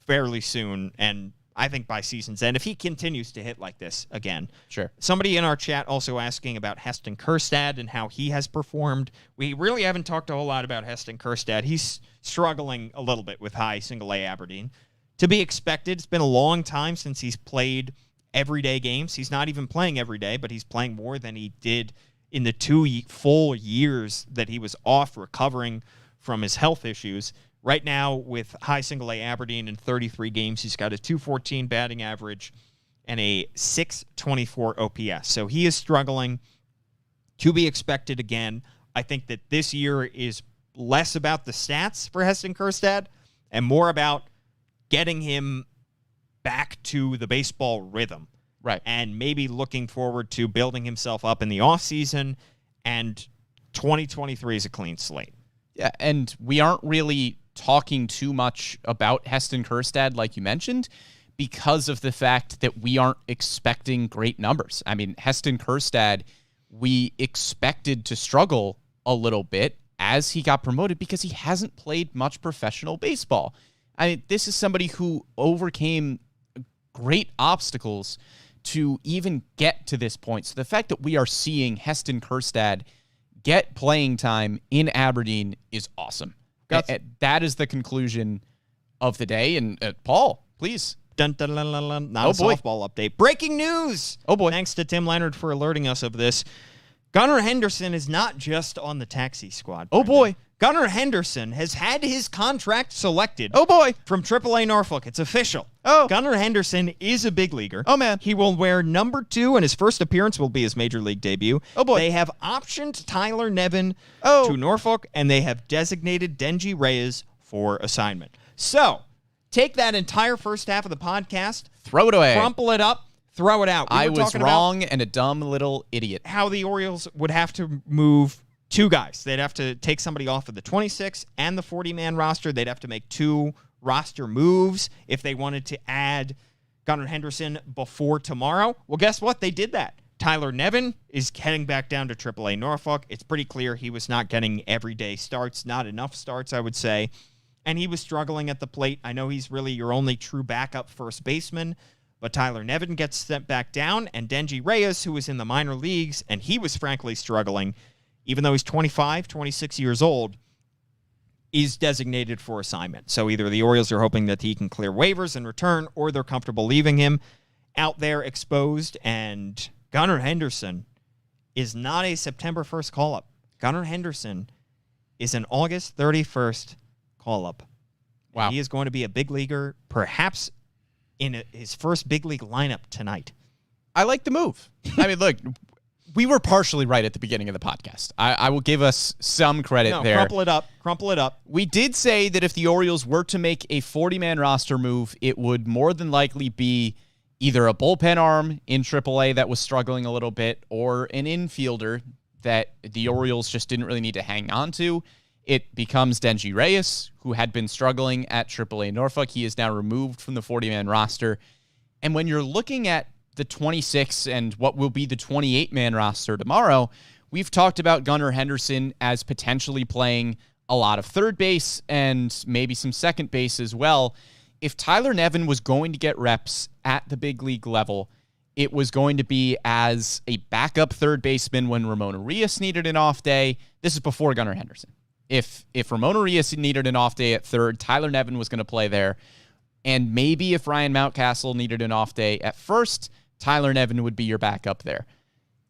fairly soon, and I think by season's end, if he continues to hit like this again. Sure. Somebody in our chat also asking about Heston Kjerstad and how he has performed. We really haven't talked a whole lot about Heston Kjerstad. He's struggling a little bit with high single-A Aberdeen. To be expected, it's been a long time since he's played everyday games. He's not even playing every day, but he's playing more than he did in the 2 full years that he was off recovering from his health issues. Right now, with high single-A Aberdeen in 33 games, he's got a .214 batting average and a .624 OPS. So he is struggling. To be expected again. I think that this year is less about the stats for Heston Kjerstad and more about getting him back to the baseball rhythm. Right. And maybe looking forward to building himself up in the offseason. And 2023 is a clean slate. Yeah, and we aren't really talking too much about Heston Kjerstad, like you mentioned, because of the fact that we aren't expecting great numbers. I mean, Heston Kjerstad, we expected to struggle a little bit as he got promoted because he hasn't played much professional baseball. I mean, this is somebody who overcame great obstacles to even get to this point. So the fact that we are seeing Heston Kjerstad get playing time in Aberdeen is awesome. That is the conclusion of the day. And Paul, please. Not a softball update. Breaking news! Oh, boy. Thanks to Tim Leonard for alerting us of this. Gunnar Henderson is not just on the taxi squad. Oh, boy. Gunnar Henderson has had his contract selected. Oh, boy. From AAA Norfolk. It's official. Oh. Gunnar Henderson is a big leaguer. Oh, man. He will wear number 2, and his first appearance will be his major league debut. Oh, boy. They have optioned Tyler Nevin to Norfolk, and they have designated Denji Reyes for assignment. So, take that entire first half of the podcast. Throw it away. Crumple it up. Throw it out. I was wrong and a dumb little idiot. How the Orioles would have to move 2 guys. They'd have to take somebody off of the 26 and the 40-man roster. They'd have to make 2 roster moves if they wanted to add Gunnar Henderson before tomorrow. Well, guess what? They did that. Tyler Nevin is heading back down to AAA Norfolk. It's pretty clear he was not getting everyday starts, not enough starts, I would say. And he was struggling at the plate. I know he's really your only true backup first baseman, but Tyler Nevin gets sent back down, and Denji Reyes, who was in the minor leagues, and he was frankly struggling, even though he's 25, 26 years old, is designated for assignment. So either the Orioles are hoping that he can clear waivers and return, or they're comfortable leaving him out there exposed. And Gunnar Henderson is not a September 1st call-up. Gunnar Henderson is an August 31st call-up. Wow. And he is going to be a big leaguer, perhaps in his first big league lineup tonight. I like the move. I mean, look, we were partially right at the beginning of the podcast. I will give us some credit there. Crumple it up. Crumple it up. We did say that if the Orioles were to make a 40-man roster move, it would more than likely be either a bullpen arm in AAA that was struggling a little bit or an infielder that the Orioles just didn't really need to hang on to. It becomes Denji Reyes, who had been struggling at AAA Norfolk. He is now removed from the 40-man roster. And when you're looking at the 26 and what will be the 28-man roster tomorrow, we've talked about Gunnar Henderson as potentially playing a lot of third base and maybe some second base as well. If Tyler Nevin was going to get reps at the big league level, it was going to be as a backup third baseman when Ramon Urias needed an off day. This is before Gunnar Henderson. If Ramon Urias needed an off day at third, Tyler Nevin was going to play there. And maybe if Ryan Mountcastle needed an off day at first, Tyler Nevin would be your backup there.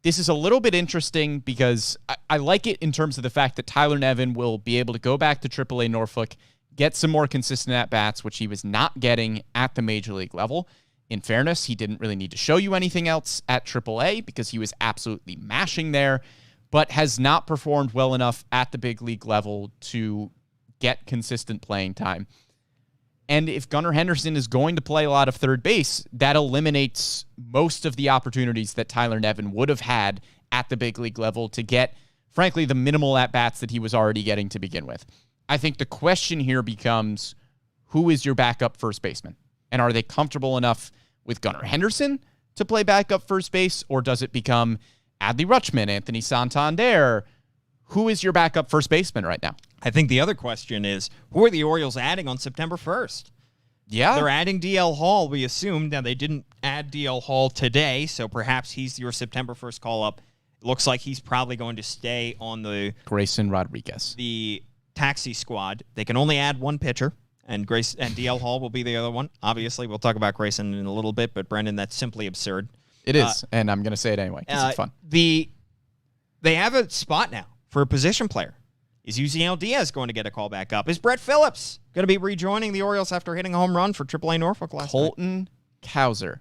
This is a little bit interesting because I like it in terms of the fact that Tyler Nevin will be able to go back to AAA Norfolk, get some more consistent at-bats, which he was not getting at the major league level. In fairness, he didn't really need to show you anything else at AAA because he was absolutely mashing there, but has not performed well enough at the big league level to get consistent playing time. And if Gunnar Henderson is going to play a lot of third base, that eliminates most of the opportunities that Tyler Nevin would have had at the big league level to get, frankly, the minimal at-bats that he was already getting to begin with. I think the question here becomes, who is your backup first baseman? And are they comfortable enough with Gunnar Henderson to play backup first base, or does it become Adley Rutschman, Anthony Santander. Who is your backup first baseman right now? I think the other question is, who are the Orioles adding on September 1st? Yeah. They're adding DL Hall, we assume. Now, they didn't add DL Hall today, so perhaps he's your September 1st call-up. It looks like he's probably going to stay on the Grayson Rodriguez. The taxi squad. They can only add one pitcher, and DL Hall will be the other one. Obviously, we'll talk about Grayson in a little bit, but Brendan, that's simply absurd. It is, and I'm going to say it anyway because it's fun. They have a spot now for a position player. Is Uziel Diaz going to get a call back up? Is Brett Phillips going to be rejoining the Orioles after hitting a home run for AAA Norfolk last night? Colton Cousins.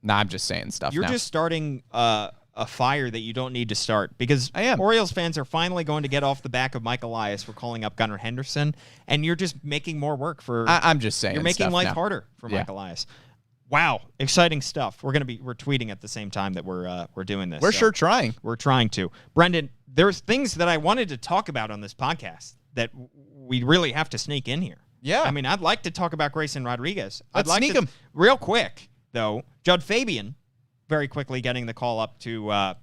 Nah, I'm just saying stuff You're now. just starting a fire that you don't need to start because I am. Orioles fans are finally going to get off the back of Mike Elias for calling up Gunnar Henderson, and you're just making more work for... I'm just saying You're making stuff life now. harder for Mike Elias. Wow, exciting stuff. We're tweeting at the same time that we're doing this. We're sure trying. We're trying to. Brendan, there's things that I wanted to talk about on this podcast that we really have to sneak in here. Yeah. I mean, I'd like to talk about Grayson Rodriguez. Let's sneak him. Real quick, though, Judd Fabian very quickly getting the call up to high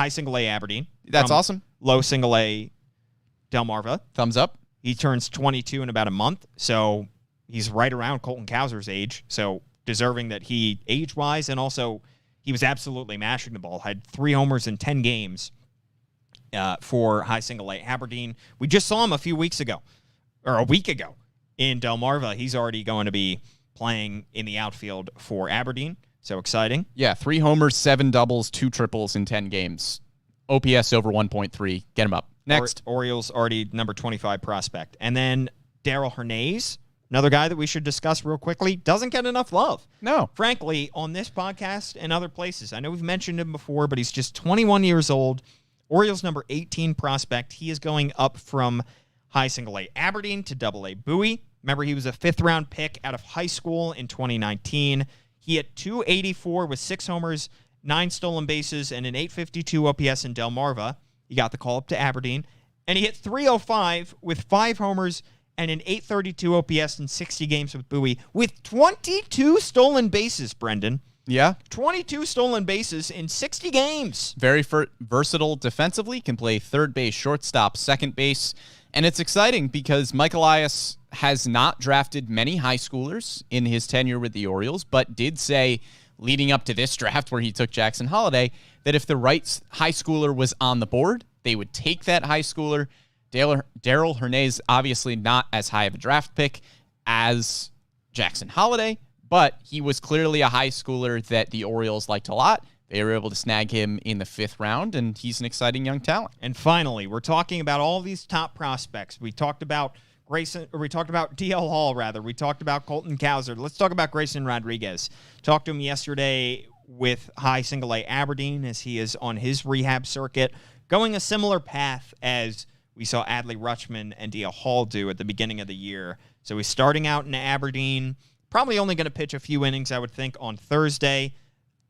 single A Aberdeen. That's awesome. Low single A Delmarva. Thumbs up. He turns 22 in about a month, so he's right around Colton Cowser's age, so deserving that he, age-wise, and also he was absolutely mashing the ball. Had 3 homers in 10 games for high single A Aberdeen. We just saw him a week ago in Delmarva. He's already going to be playing in the outfield for Aberdeen, so exciting. Yeah, 3 homers, 7 doubles, 2 triples in 10 games. OPS over 1.3. Get him up. Next. Orioles already number 25 prospect. And then Darryl Hernandez, another guy that we should discuss real quickly, doesn't get enough love. No. Frankly, on this podcast and other places. I know we've mentioned him before, but he's just 21 years old. Orioles number 18 prospect. He is going up from high single A Aberdeen to double A Bowie. Remember, he was a 5th-round pick out of high school in 2019. He hit .284 with 6 homers, 9 stolen bases, and an .852 OPS in Delmarva. He got the call up to Aberdeen. And he hit .305 with 5 homers and an .832 OPS in 60 games with Bowie with 22 stolen bases, Brendan. Yeah. 22 stolen bases in 60 games. Very versatile defensively, can play third base, shortstop, second base. And it's exciting because Mike Elias has not drafted many high schoolers in his tenure with the Orioles, but did say leading up to this draft where he took Jackson Holliday that if the right high schooler was on the board, they would take that high schooler. Darryl Hernandez, obviously not as high of a draft pick as Jackson Holliday, but he was clearly a high schooler that the Orioles liked a lot. They were able to snag him in the 5th round, and he's an exciting young talent. And finally, we're talking about all these top prospects. We talked about DL Hall, rather. We talked about Colton Cousins. Let's talk about Grayson Rodriguez. Talked to him yesterday with high single A Aberdeen as he is on his rehab circuit, going a similar path as we saw Adley Rutschman and DL Hall do at the beginning of the year. So he's starting out in Aberdeen, probably only going to pitch a few innings, I would think, on Thursday.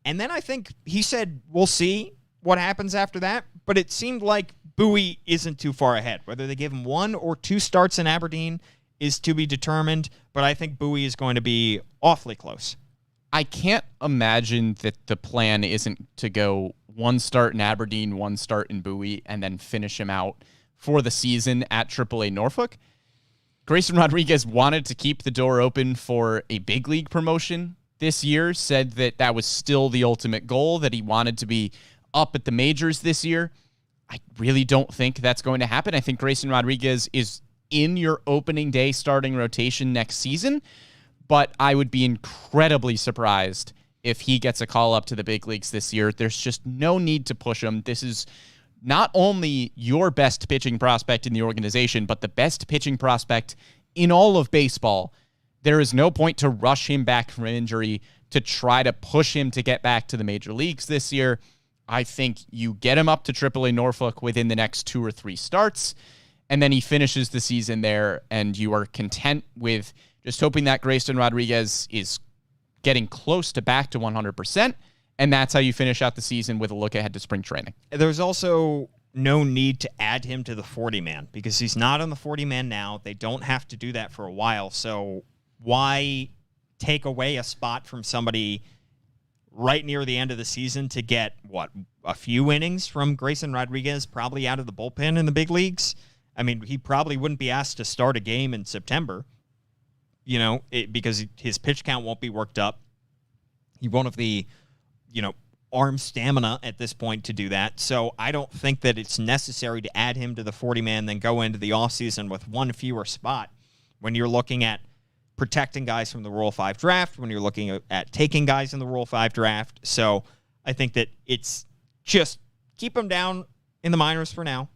And then I think he said, we'll see what happens after that. But it seemed like Bowie isn't too far ahead. Whether they give him 1 or 2 starts in Aberdeen is to be determined. But I think Bowie is going to be awfully close. I can't imagine that the plan isn't to go 1 start in Aberdeen, 1 start in Bowie, and then finish him out for the season at AAA Norfolk. Grayson Rodriguez wanted to keep the door open for a big league promotion this year, said that was still the ultimate goal, that he wanted to be up at the majors this year. I really don't think that's going to happen. I think Grayson Rodriguez is in your opening day starting rotation next season, but I would be incredibly surprised if he gets a call up to the big leagues this year. There's just no need to push him. This is not only your best pitching prospect in the organization, but the best pitching prospect in all of baseball. There is no point to rush him back from injury to try to push him to get back to the major leagues this year. I think you get him up to AAA Norfolk within the next 2 or 3 starts, and then he finishes the season there, and you are content with just hoping that Grayson Rodriguez is getting close to back to 100%, and that's how you finish out the season with a look ahead to spring training. There's also no need to add him to the 40-man because he's not on the 40-man now. They don't have to do that for a while, so why take away a spot from somebody right near the end of the season to get, a few innings from Grayson Rodriguez, probably out of the bullpen in the big leagues. I mean, he probably wouldn't be asked to start a game in September, because his pitch count won't be worked up. He won't have the, arm stamina at this point to do that. So I don't think that it's necessary to add him to the 40-man, then go into the offseason with one fewer spot when you're looking at protecting guys from the Rule 5 draft, when you're looking at taking guys in the Rule 5 draft. So I think that it's just keep him down in the minors for now.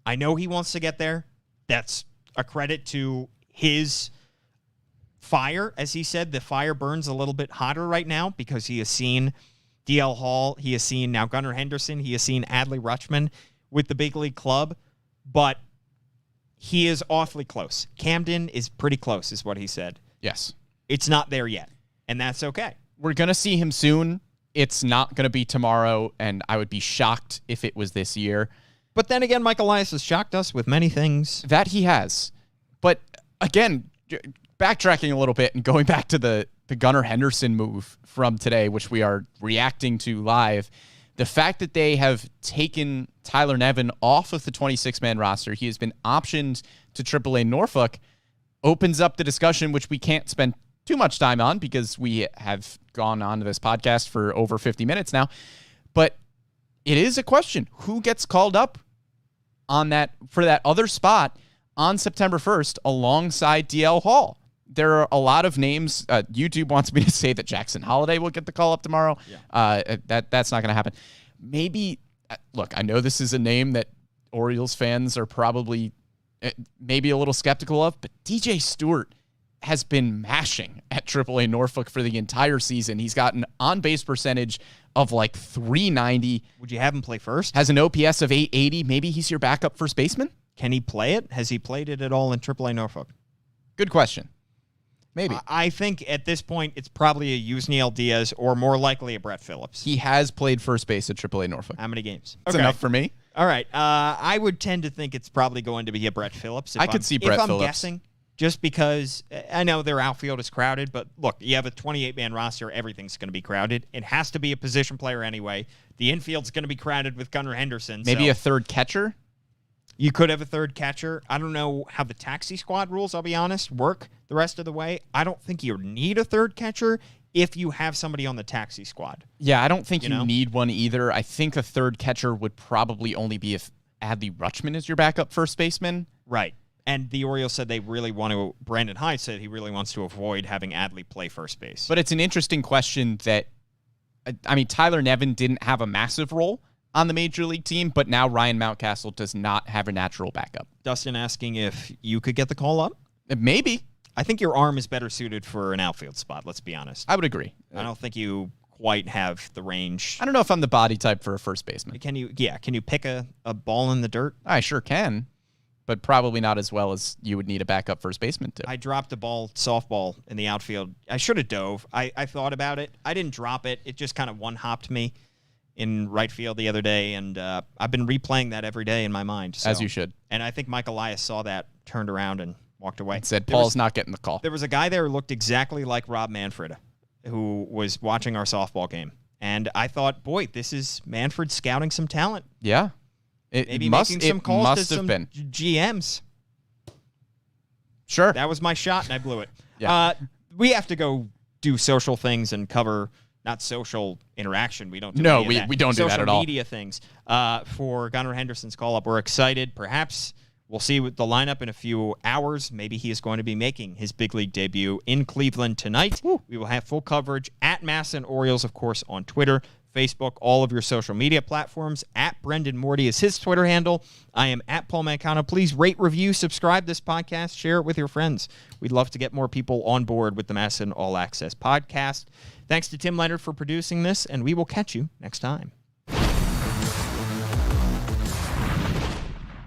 I know he wants to get there. That's a credit to his fire. As he said, the fire burns a little bit hotter right now because he has seen DL Hall. He has seen now Gunnar Henderson. He has seen Adley Rutschman with the big league club. But he is awfully close. Camden is pretty close, is what he said. Yes. It's not there yet, and that's okay. We're going to see him soon. It's not going to be tomorrow, and I would be shocked if it was this year. But then again, Mike Elias has shocked us with many things. That he has. But again, backtracking a little bit and going back to the Gunnar Henderson move from today, which we are reacting to live, the fact that they have taken Tyler Nevin off of the 26-man roster, he has been optioned to AAA Norfolk, opens up the discussion, which we can't spend too much time on because we have gone on to this podcast for over 50 minutes now. But it is a question. Who gets called up on that for that other spot on September 1st alongside DL Hall? There are a lot of names. YouTube wants me to say that Jackson Holliday will get the call up tomorrow. Yeah. That's not going to happen. Maybe, look, I know this is a name that Orioles fans are probably maybe a little skeptical of, but DJ Stewart has been mashing at AAA Norfolk for the entire season. He's got an on-base percentage of like 390. Would you have him play first? Has an OPS of 880. Maybe he's your backup first baseman? Can he play it? Has he played it at all in AAA Norfolk? Good question. Maybe. I think at this point it's probably a Yusniel Diaz or more likely a Brett Phillips. He has played first base at AAA Norfolk. How many games? That's enough for me. All right. I would tend to think it's probably going to be a Brett Phillips. I could see Brett Phillips. If I'm guessing, just because I know their outfield is crowded, but look, you have a 28-man roster, everything's going to be crowded. It has to be a position player anyway. The infield's going to be crowded with Gunnar Henderson. Maybe a third catcher? You could have a third catcher. I don't know how the taxi squad rules, I'll be honest, work the rest of the way. I don't think you need a third catcher if you have somebody on the taxi squad. Yeah, I don't think you need one either. I think a third catcher would probably only be if Adley Rutschman is your backup first baseman. Right. And the Orioles said they really want to, Brandon Hyde said he really wants to avoid having Adley play first base. But it's an interesting question that, I mean, Tyler Nevin didn't have a massive role on the major league team, but now Ryan Mountcastle does not have a natural backup. Dustin asking if you could get the call up? Maybe. I think your arm is better suited for an outfield spot, let's be honest. I would agree. I don't think you quite have the range. I don't know if I'm the body type for a first baseman. Can you pick a ball in the dirt? I sure can, but probably not as well as you would need a backup first baseman to. I dropped a softball in the outfield. I should have dove. I thought about it. I didn't drop it. It just kind of one-hopped me in right field the other day, and I've been replaying that every day in my mind. So. As you should. And I think Mike Elias saw that, turned around, and walked away. And said, Paul's not getting the call. There was a guy there who looked exactly like Rob Manfred, who was watching our softball game. And I thought, boy, this is Manfred scouting some talent. Yeah. Maybe making some calls to some GMs. Sure. That was my shot, and I blew it. Yeah. We have to go do social things and cover... Not social interaction. We don't do we don't do that at all. Social media things for Gunnar Henderson's call-up. We're excited. Perhaps we'll see with the lineup in a few hours. Maybe he is going to be making his big league debut in Cleveland tonight. Woo. We will have full coverage at MASN Orioles, of course, on Twitter, Facebook, all of your social media platforms. At Brendan Morty is his Twitter handle. I am at Paul Mancano. Please rate, review, subscribe this podcast, share it with your friends. We'd love to get more people on board with the MASN All Access Podcast. Thanks to Tim Leonard for producing this, and we will catch you next time.